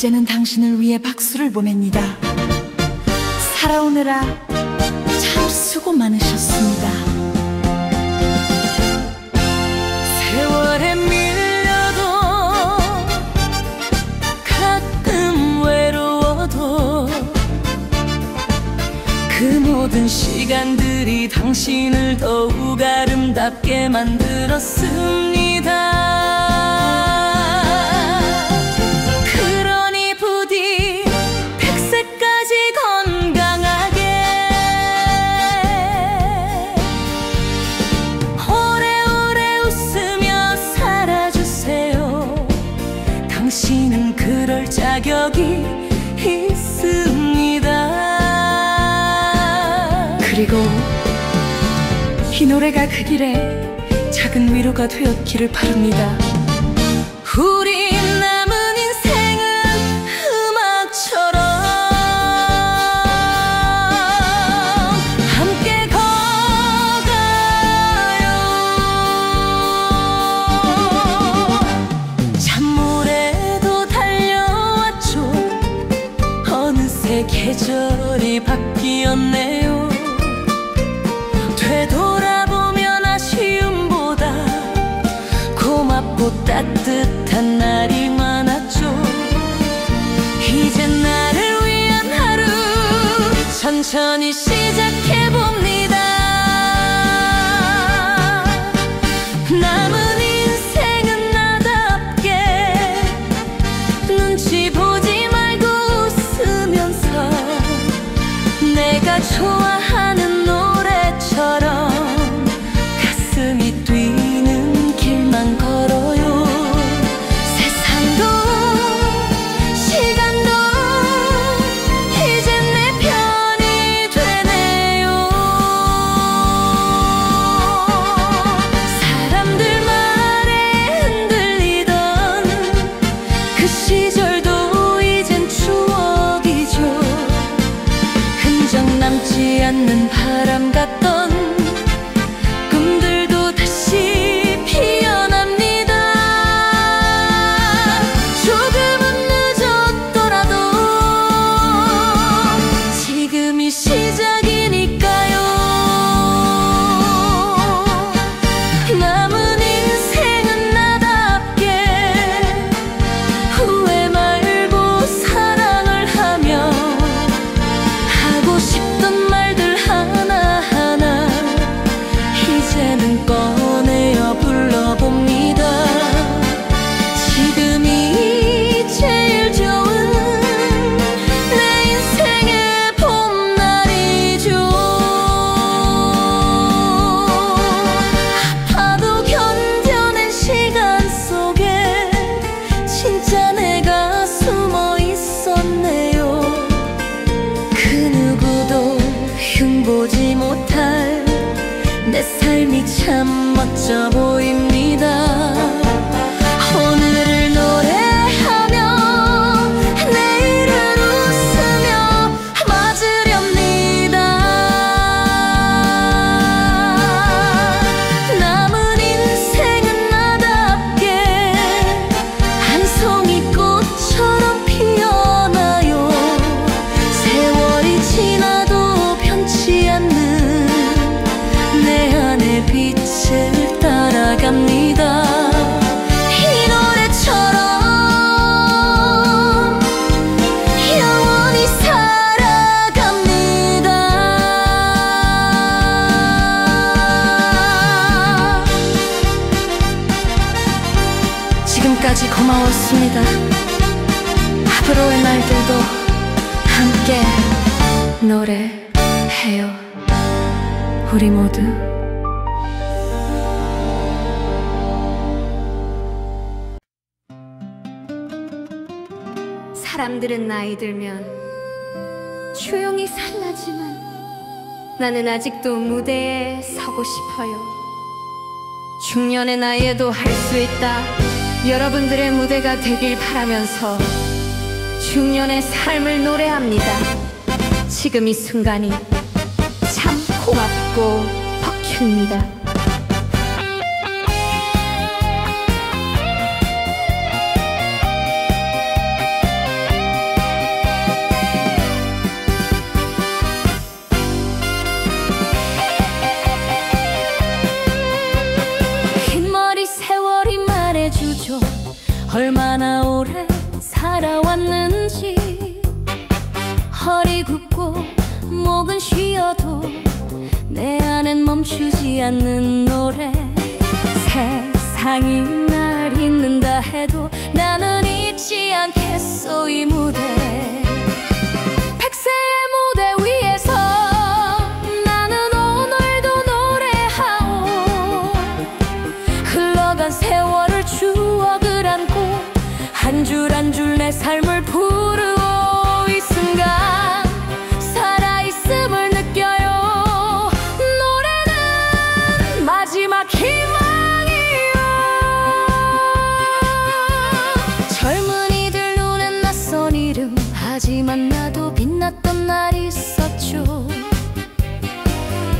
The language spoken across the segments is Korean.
이제는 당신을 위해 박수를 보냅니다. 살아오느라 참 수고 많으셨습니다. 세월에 밀려도 가끔 외로워도 그 모든 시간들이 당신을 더욱 아름답게 만들었습니다. 그러니 부디 100세까지 건강하게 오래오래 웃으며 살아주세요. 당신은 그럴 자격이 있습니다. 그리고 이 노래가 그 길에 작은 위로가 되었기를 바랍니다. 우리 남은 인생은 음악처럼 함께 가요. 찬물에도 달려왔죠. 어느새 계절이 바뀌었네요. 되돌아보면 아쉬움보다 고맙고 따뜻한 날이 많았죠. 이제 나를 위한 하루 천천히 시작해봅니다. 남은 인생은 나답게 눈치 보지 말고 웃으면서 내가 좋아하는 노래처럼 가슴이 뛰는 길만 걸어요. 세상도 시간도 이제 내 편이 되네요. 사람들 말에 흔들리던 그 시절도 이젠 추억이죠. 흔적 남지 않는 바람 같던 꿈들도 다시 피어납니다. 조금은 늦었더라도 지금이 시작이니까요. 남은 인생은 나답게 후회 말고 사랑을 하며 하고 싶던 말들 하나하나 이제는 꺼내어 불러봅니다. 지금이 제일 좋은 내 인생의 봄날이죠. 아파도 견뎌낸 시간 속에 진짜 내가 숨어 있었네요. 그 누구도 흉보지 못할 내 삶이 참 멋져 보입니다. 오늘을 노래하며 내일을 웃으며 맞으렵니다. 남은 인생은 나답게 한 송이 꽃처럼 피어나요. 세월이 지나도 변치 않는 내 안의 빛을 따라갑니다. 이 노래처럼 영원히 살아갑니다. 지금까지 고마웠습니다. 앞으로의 날들도 함께 노래해요. 우리 모두. 사람들은 나이 들면 조용히 살라지만 나는 아직도 무대에 서고 싶어요. 중년의 나이에도 할 수 있다. 여러분들의 무대가 되길 바라면서 중년의 삶을 노래합니다. 지금 이 순간이 참 고맙고 벅찹니다. 목은 쉬어도 내 안엔 멈추지 않는 노래. 세상이 날 잊는다 해도 나는 잊지 않겠어 이 무대. 백세의 무대 위에서 나는 오늘도 노래하오. 흘러간 세월을 추억을 안고 한 줄 한 줄 내 삶을 부르오. 이 순간 살아있음을 느껴요. 노래는 마지막 희망이요. 젊은이들 눈엔 낯선 이름, 하지만 나도 빛났던 날이 있었죠.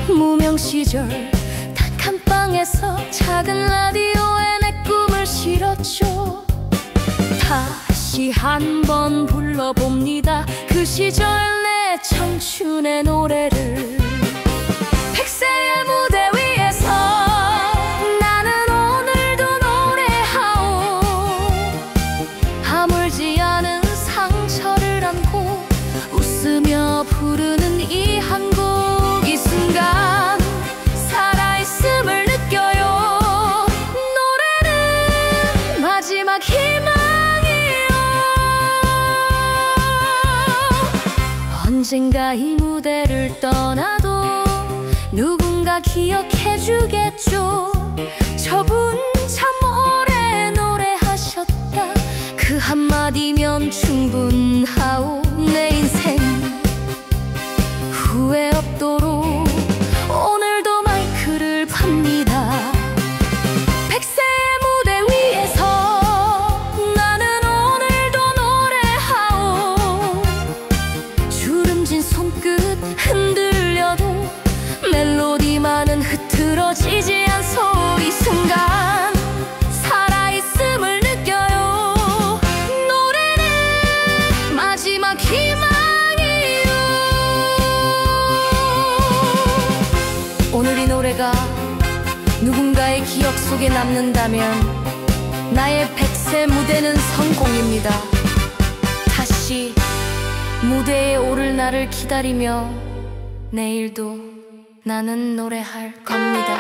무명 시절 단칸방에서 작은 라디오에 내 꿈을 실었죠. 다시 한번 불러봅니다. 그 시절 내 청춘의 노래를. 백세의 무대 위에서 나는 오늘도 노래하오. 아물지 않은 상처를 안고 웃으며 부르는 이 한 곡. 이 순간 살아있음을 느껴요. 노래는 마지막 희망. 언젠가 이 무대를 떠나도 누군가 기억해주겠죠. 저분 참 오래 노래하셨다. 그 한마디면 충분하오. 내 인생 후회 없도록 오늘도 마이크를 팝니다. 백세의 무대 위에서 나는 오늘도 노래하오. 주름진 손끝 흔들려도 멜로디만은 흐트러지지 않소. 이 순간 살아있음을 느껴요. 노래는 마지막 희망이요. 오늘 이 노래가 누군가의 기억 속에 남는다면 나의 백세 무대는 성공입니다. 다시 무대에 오를 날을 기다리며 내일도 나는 노래할 겁니다.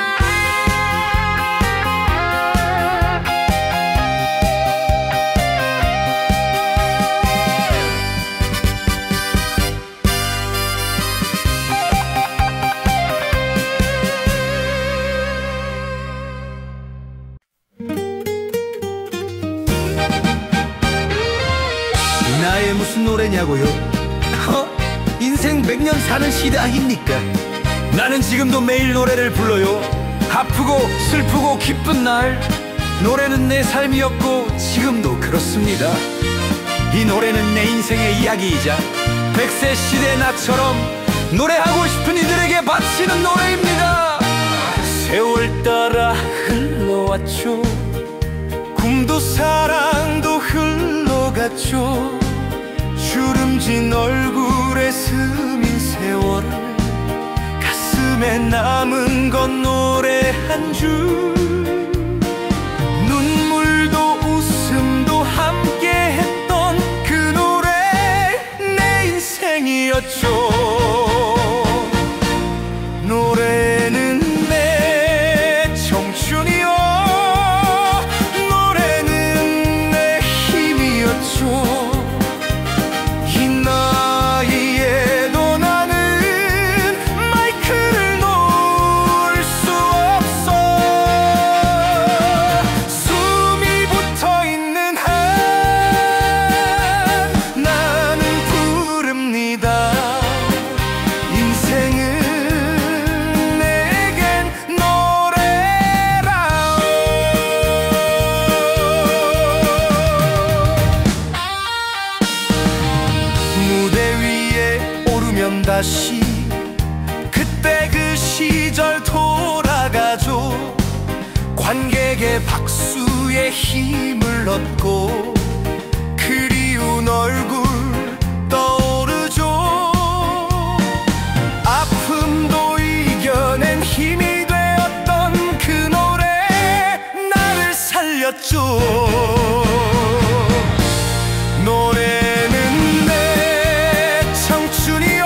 나의 무슨 노래냐고요? 인생 100년 사는 시대 아닙니까? 나는 지금도 매일 노래를 불러요. 아프고 슬프고 기쁜 날 노래는 내 삶이었고 지금도 그렇습니다. 이 노래는 내 인생의 이야기이자 100세 시대 나처럼 노래하고 싶은 이들에게 바치는 노래입니다. 세월 따라 흘러왔죠. 꿈도 사랑도 흘러갔죠. 주름진 얼굴에 스민 세월을 가슴에 남은 건 노래 한 줄. 눈물도 웃음도 함께 했던 그 노래 내 인생이었죠. 노래는 내 청춘이요. 노래는 내 힘이었죠. 다시 그때 그 시절 돌아가죠. 관객의 박수에 힘을 얻고 그리운 얼굴 떠오르죠. 아픔도 이겨낸 힘이 되었던 그 노래 나를 살렸죠. 노래는 내 청춘이요.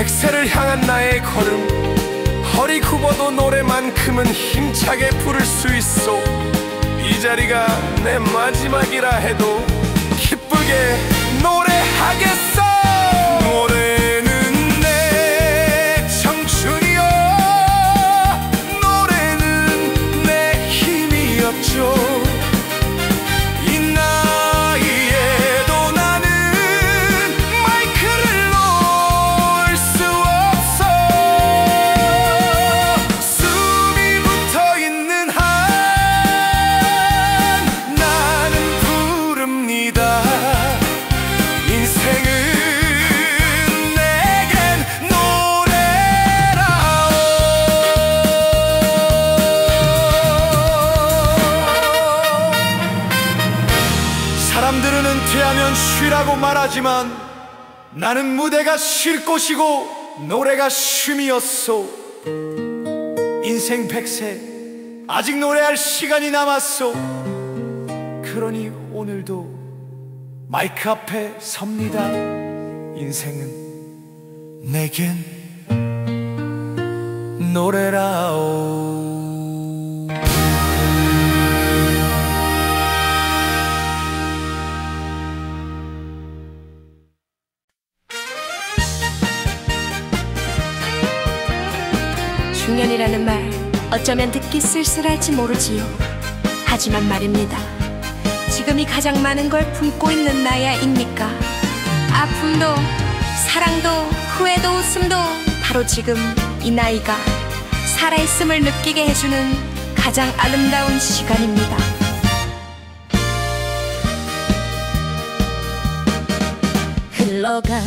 백세를 향한 나의 걸음, 허리 굽어도 노래만큼은 힘차게 부를 수 있어. 이 자리가 내 마지막이라 해도 기쁘게 노래하겠어. 노래는 내 청춘이여, 노래는 내 힘이었죠. 이 나이에도 나는 마이크를 놓을 수 없어. 숨이 붙어있는 한 나는 부릅니다. 인생은 내겐 노래라오. 사람들은 은퇴하면 쉬라고 말하지만 나는 무대가 쉴 곳이고 노래가 쉼이었소. 인생 100세 아직 노래할 시간이 남았소. 그러니 오늘도 마이크 앞에 섭니다. 인생은 내겐 노래라오. 중년이라는 말 어쩌면 듣기 쓸쓸할지 모르지요. 하지만 말입니다, 지금이 가장 많은 걸 품고 있는 나이입니까? 아픔도 사랑도 후회도 웃음도 바로 지금 이 나이가 살아있음을 느끼게 해주는 가장 아름다운 시간입니다. 흘러간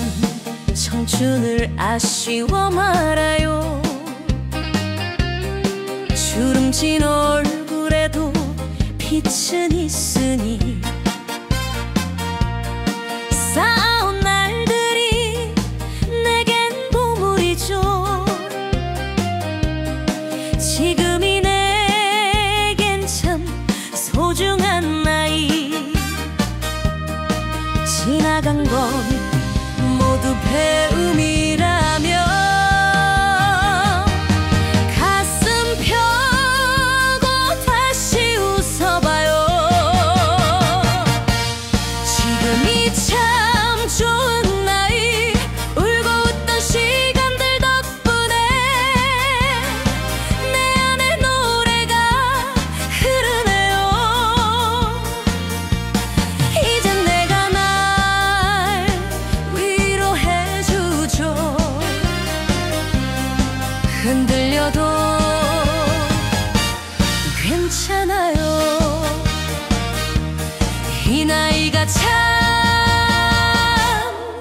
청춘을 아쉬워 말아요. 주름진 얼굴에도 빛은 있으니 쌓아온 날들이 내겐 보물이죠. 지금이 내겐 참 소중한 나이. 지나간 건 모두 배움이라며 흔들려도 괜찮아요. 이 나이가 참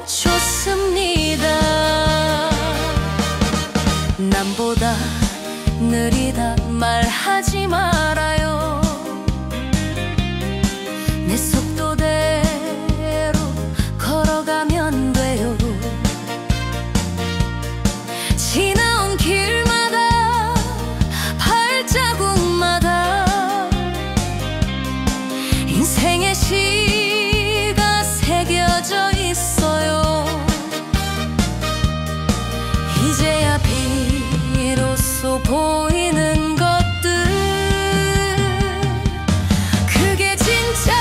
좋습니다. 남보다 느리다 말하지 말아요. 내 속도대로 걸어가면 돼요. 지나온 길마다 발자국마다 인생의 시가 새겨져 있어요. 이제야 비로소 보이는 것들, 그게 진짜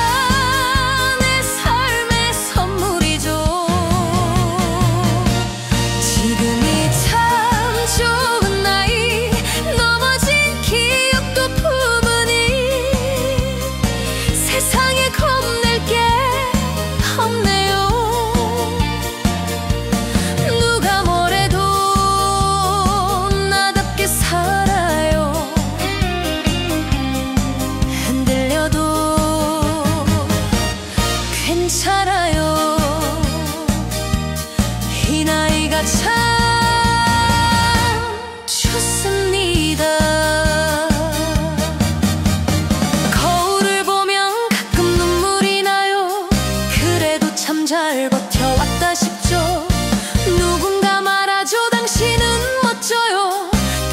내 삶의 선물이죠. 지금이 참 좋은 나이. 넘어진 기억도 품으니 세상에 겁낼 게 없네요. 누가 뭐래도 나답게 살아요. 흔들려도 괜찮아요. 이 나이가 참 좋습니다. 거울을 보면 가끔 눈물이 나요. 그래도 참 잘 버텨왔다 싶죠. 누군가 말하죠, 당신은 멋져요.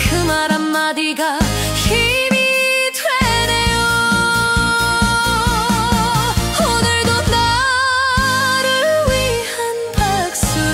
그 말 한마디가 힘이 되네요. 오늘도 나를 위한 박수를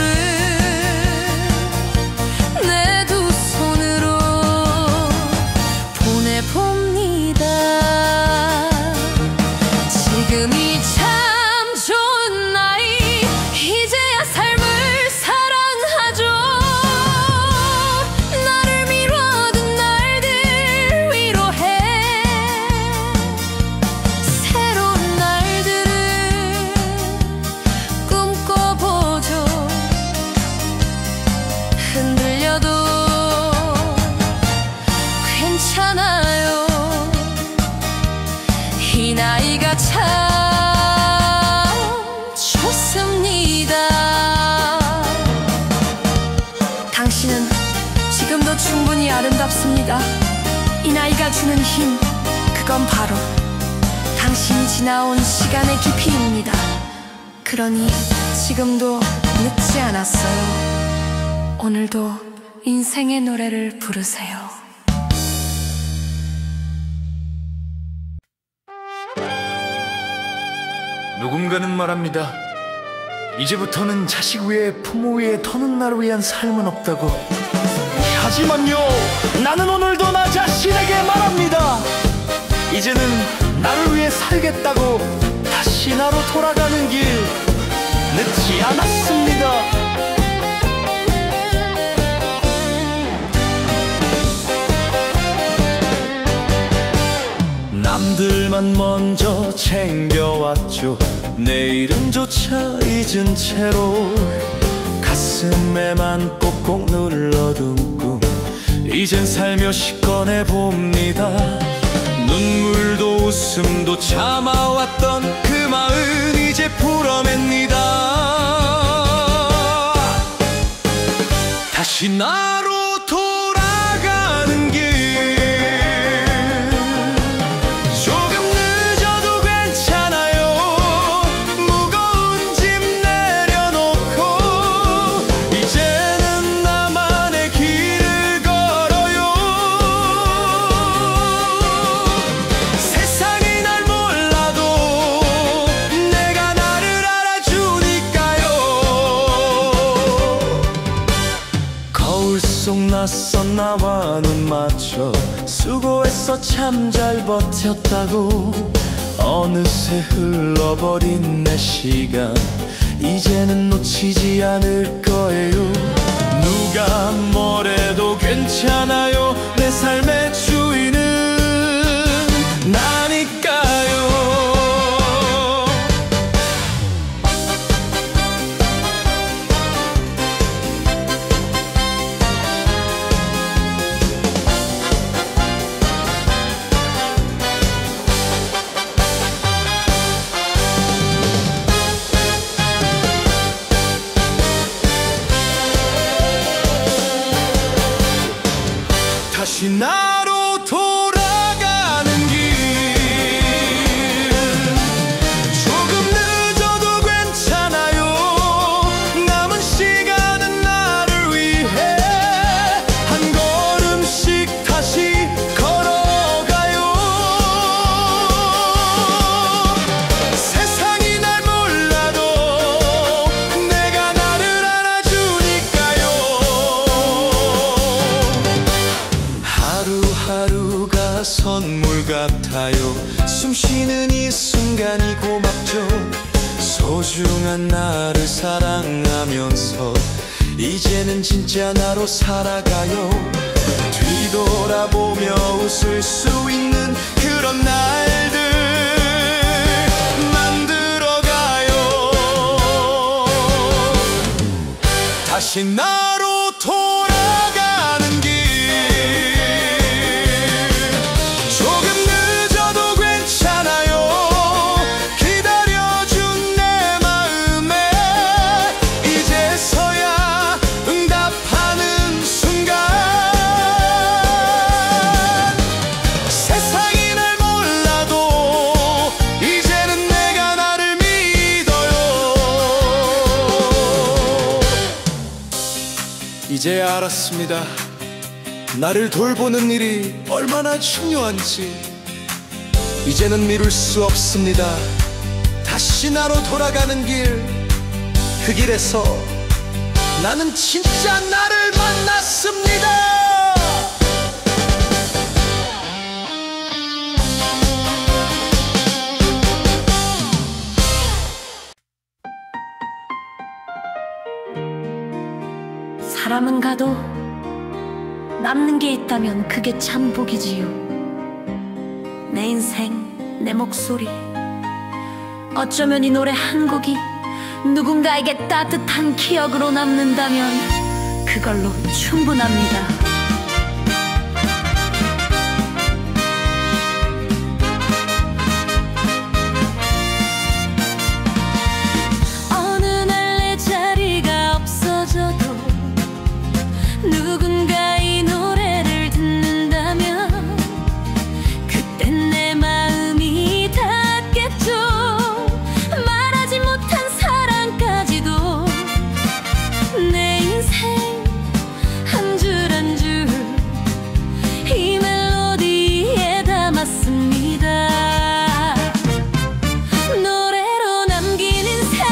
흔들려도 괜찮아요. 이 나이가 참 좋습니다. 당신은 지금도 충분히 아름답습니다. 이 나이가 주는 힘, 그건 바로 당신이 지나온 시간의 깊이입니다. 그러니 지금도 늦지 않았어요. 오늘도 인생의 노래를 부르세요. 누군가는 말합니다. 이제부터는 자식 외에 부모 외에 더는 나를 위한 삶은 없다고. 하지만요, 나는 오늘도 나 자신에게 말합니다. 이제는 나를 위해 살겠다고. 다시 나로 돌아가는 길 늦지 않았습니다. 남들만 먼저 챙겨왔죠. 내일은조차 잊은 채로 가슴에만 꼭꼭 눌러둔 꿈 이젠 살며시 꺼내봅니다. 눈물도 웃음도 참아왔던 그 마음 이제 풀어냅니다. 다시 나로 돌아가는 길 조금 늦어도 괜찮아요. 무거운 짐 내려놓고 이제는 나만의 길을 걸어요. 세상이 날 몰라도 내가 나를 알아주니까요. 거울 속 낯선 나와 눈 맞춰 수고했어 참 잘 버텼다고. 어느새 흘러버린 내 시간 이제는 놓치지 않을 거예요. 누가 뭐래도 괜찮아요. 내 삶의 주인은 나니까요. 다시 나로 돌아가는 길 조금 늦어도 괜찮아요. 남은 시간은 나를 위해 한 걸음씩 다시 걸어가요. 세상이 날 몰라도 내가 나를 알아주니까요. 하루하루가 선물 같아요. 숨쉬는 이 순간이 고맙죠. 소중한 나를 사랑하면서 이제는 진짜 나로 살아가요. 뒤돌아보며 웃을 수 있는 그런 날들 만들어가요. 다시 나로 돌아가는 길 조금 늦어도 괜찮아요. 기다려준 내 마음에 이제서야 응답하는 순간 세상이 날 몰라도 이제는 내가 나를 믿어요. 이제 알았습니다. 나를 돌보는 일이 얼마나 중요한지. 이제는 미룰 수 없습니다. 다시 나로 돌아가는 길, 그 길에서 나는 진짜 나를 만났습니다. 사람은 가도 남는 게 있다면 그게 참 복이지요. 내 인생, 내 목소리, 어쩌면 이 노래 한 곡이 누군가에게 따뜻한 기억으로 남는다면 그 그걸로 충분합니다. 어느 날 내 자리가 없어져도 누군가 이 노래를 듣는다면 그땐 내 마음이 닿겠죠. 말하지 못한 사랑까지도 내 인생 한 줄 한 줄 이 멜로디에 담았습니다. 노래로 남긴 인생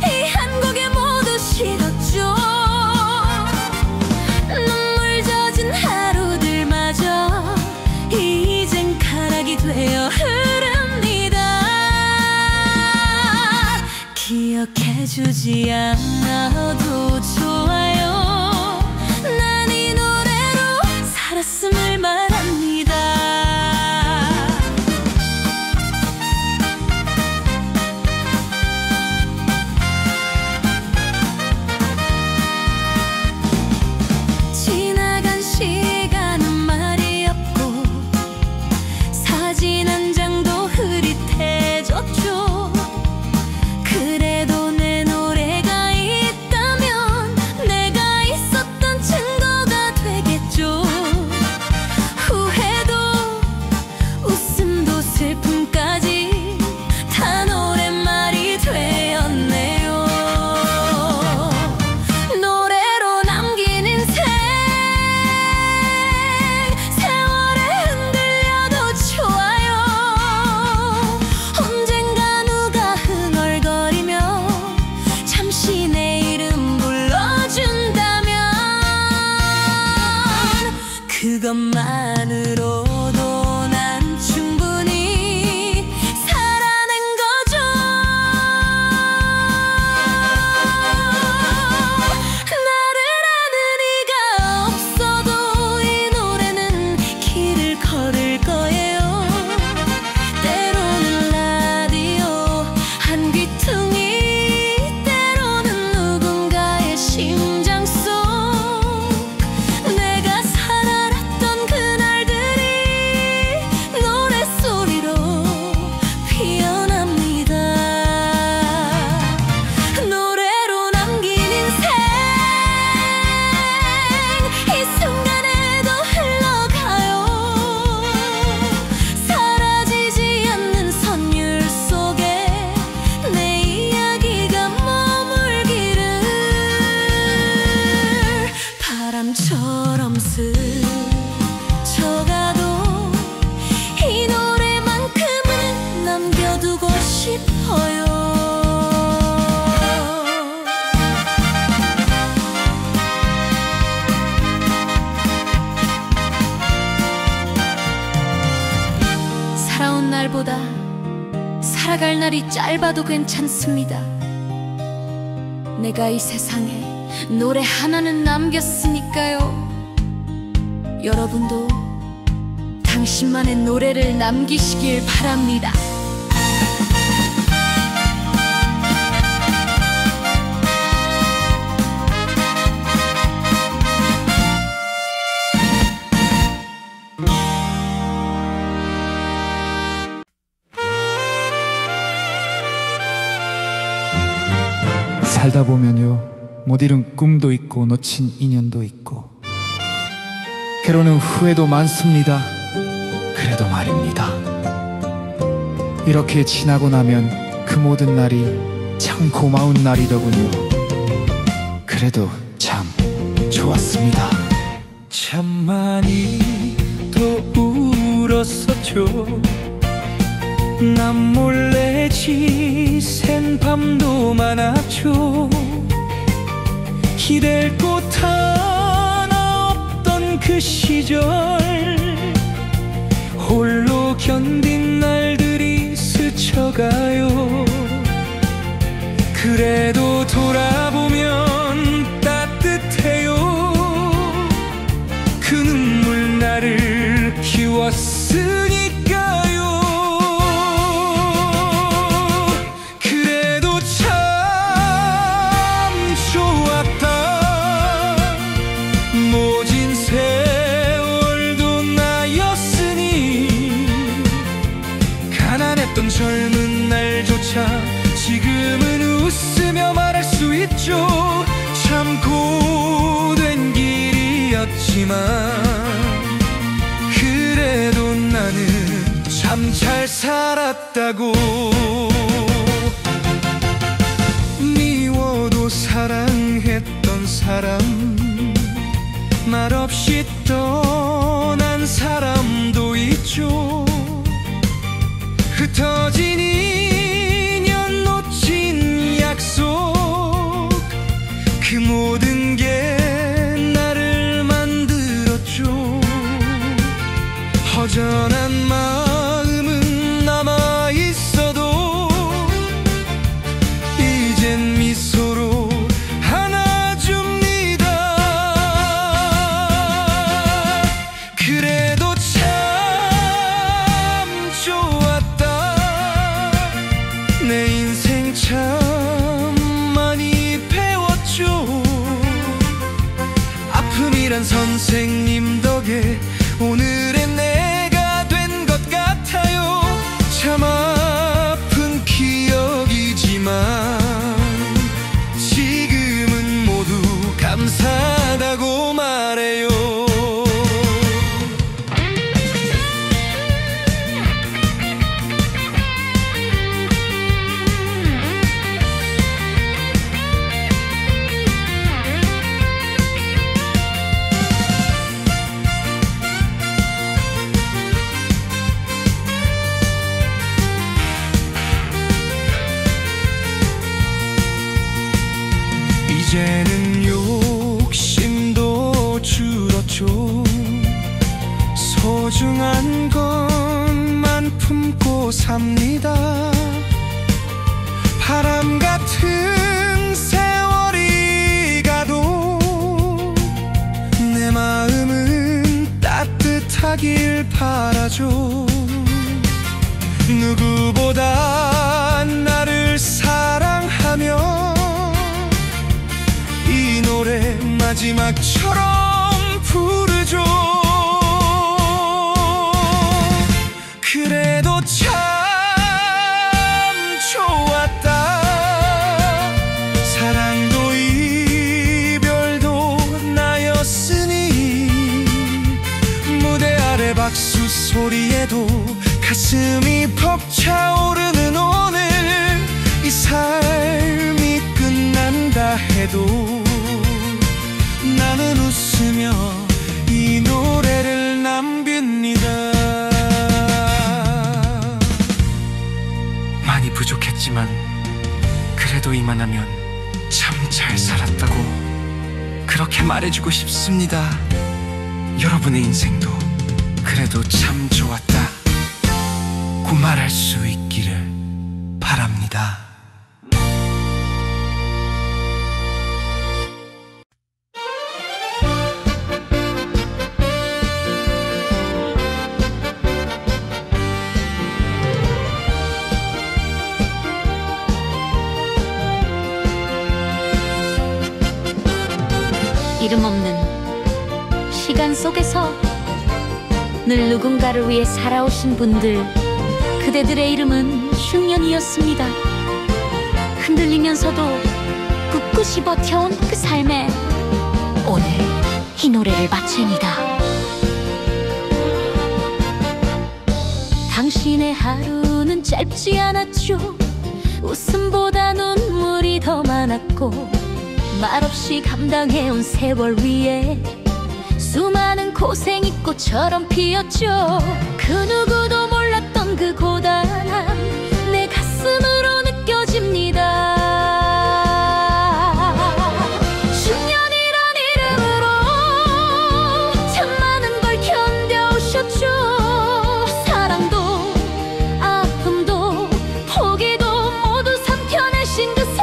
이 한 곡에 모두 실었죠. 눈물 젖은 하루들마저 이젠 가락이 되어 흐릅니다. 기억해주지 않아도 좋아요. 난 이 노래로 살았음을 말합니다. 지나간 시간은 말이 없고 사진 한 장도 흐릿해졌죠. 그래도 내 노래가 있다면 내가 있었던 증거가 되겠죠. 후회도 웃음도 슬픔까지 다 노랫말이 되었네요. 노래로 남긴 인생 세월에 흔들려도 좋아요. 언젠가 누가 흥얼거리며 잠시 내 이름 불러준다면 그것만으로도 난 충분히 살아낸 거죠. 나를 아는 이가 없어도 이 노래는 길을 걸을 거예요. 때로는 라디오 한 귀퉁이, 때로는 누군가의 심장 속 내가 살아났던 그날들이 노랫소리로 피어납니다. 노래로 남긴 인생 이 순간에도 흘러가요. 사라지지 않는 선율 속에 내 이야기가 머물기를 바람처럼 스쳐가도 이 노래만큼은 남겨두고 싶어요. 살아온 날보다 살아갈 날이 짧아도 괜찮습니다. 내가 이 세상에 노래 하나는 남겼으니까요. 여러분도 당신만의 노래를 남기시길 바랍니다. 살다 보면요, 못 이룬 꿈도 있고 놓친 인연도 있고 괴로운 후회도 많습니다. 그래도 말입니다, 이렇게 지나고 나면 그 모든 날이 참 고마운 날이더군요. 그래도 참 좋았습니다. 참 많이 또 울었었죠. 남 몰래 지샌 밤도 많았죠. 기댈 곳 하나 없던 그 시절, 홀로 견딘 날들이 스쳐가요. 그래도 돌아보면 따뜻해요. 그 눈물 나를 키웠으니까요. 그래도 참 좋아. 그래도 나는 참 잘 살았다고. 미워도 사랑했던 사람, 말없이 떠난 사람도 있죠. 흩어진 인연, 놓친 약속, 그 모든 게 나를 만들었죠. 허전한 마음은 남아있어도 이젠 미소로 안아줍니다. 그래도 참 좋았다. 내 인생 참 많이 배웠죠. 아픔이란 선생님 덕에 오늘의 내가 된 것 같아요. 참 아픈 기억이지만 지금은 모두 감사하다고 말해요. 이제는 욕심도 줄었죠. 소중한 것만 품고 삽니다. 바람 같은 세월이 가도 내 마음은 따뜻하길 바라죠. 누구보다 나를 사랑하며 이 노래 마지막처럼 부르죠. 그래도 참 좋았다. 사랑도 이별도 나였으니 무대 아래 박수 소리에도 가슴이 벅차오르는 오늘, 이 삶이 끝난다 해도 나는 웃으며 이 노래를 남깁니다. 많이 부족했지만 그래도 이만하면 참 잘 살았다고 그렇게 말해주고 싶습니다. 여러분의 인생도 그래도 참 좋았다 고 말할 수 있기를 바랍니다. 이름 없는 시간 속에서 늘 누군가를 위해 살아오신 분들, 그대들의 이름은 흉년이었습니다. 흔들리면서도 꿋꿋이 버텨온 그 삶에 오늘 이 노래를 바칩니다. 당신의 하루는 짧지 않았죠. 웃음보다 눈물이 더 많았고 말없이 감당해온 세월 위에 수많은 고생이 꽃처럼 피었죠. 그 누구도 몰랐던 그 고단함 내 가슴으로 느껴집니다. 10년이란 이름으로 참 많은 걸 견뎌오셨죠. 사랑도 아픔도 포기도 모두 삼켜내신 그 세월,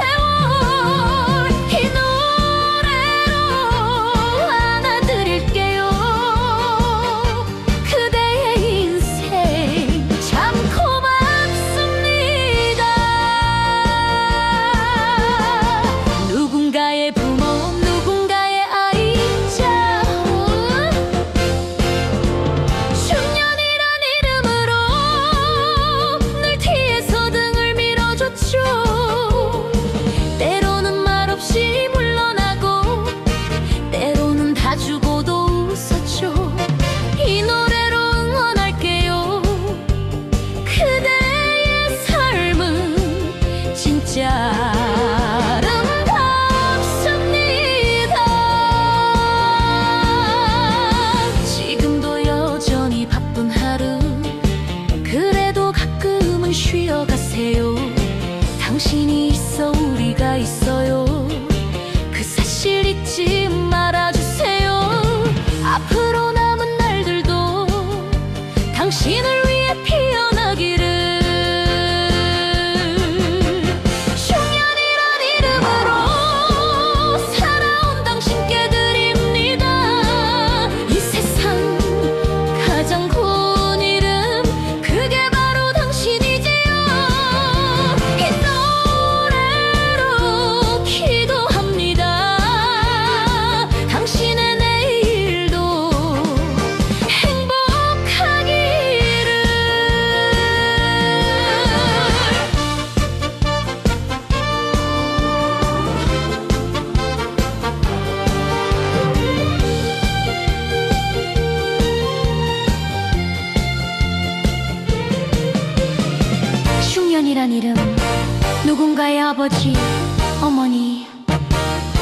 때로는 말없이 물러나고 때로는 다 주고도 웃었죠. 아버지, 어머니,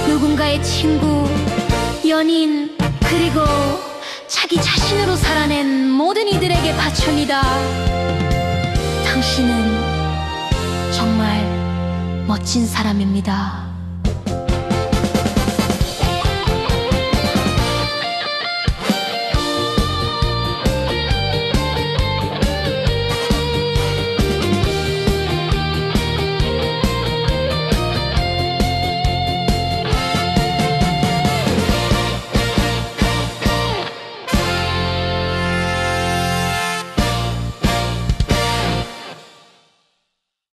누군가의 친구, 연인, 그리고 자기 자신으로 살아낸 모든 이들에게 바칩니다. 당신은 정말 멋진 사람입니다.